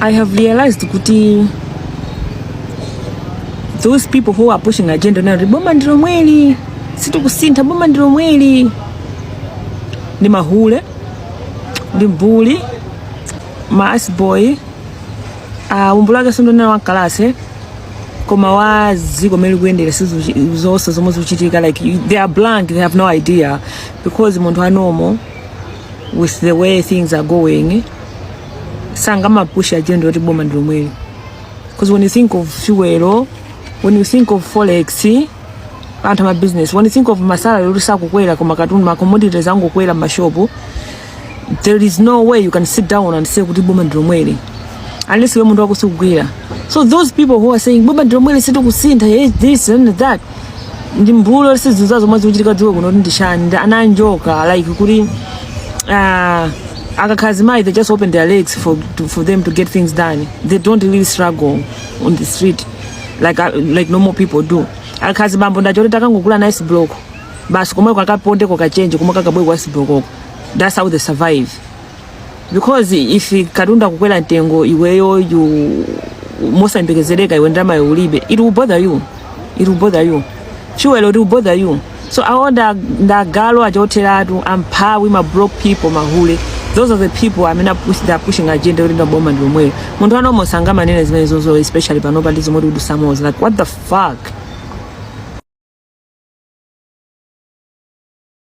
I have realized kuti those people who are pushing agenda now, boma ndilo mweli, situkusintha boma ndilo mweli. Ni Mahule, ni Mbuli, Maas Boy, umbulaga sindo na wakalase, koma wazi komeli kuendele zoso zomo zuchitika, like they are blank, they have no idea, because muntu anomo with the way things are going. Sangama push agenda oti boma ndilo mweli. Because when you think of fuel, when you think of forex, my business, when you think of masala lurisa kukwela kwa makatuni, ma commodities zangu kukwela mashopu, there is no way you can sit down and say kuti boma ndilo mweli unless we mundu wakusugwira. So those people who are saying boma ndilo mweli situ kusinta this and that, ndi mbulo sizuzazo mwazi uchitika juwe kuno ndishani ananjoka like kuti akakazimai, they just open their legs for them to get things done. They don't really struggle on the street like normal people do. Akazi mambo ndachoti takangokula nice block basi komwe kwakaponde kwa change komwe kakabwe kwa block. That's how they survive. Because if kadunda kukwela ntengo iweyo you mosa mbekezereka iwe ndama ulibe, it will bother you. It will bother you. Fuel will bother you. So I want that galo ajotelatu ampawi ma broke people Mahule. Those are the people they're pushing agenda in the bomb and room. Muntu ano mosanga manene zimene zozo, especially pa nobody zomo do some like what the fuck.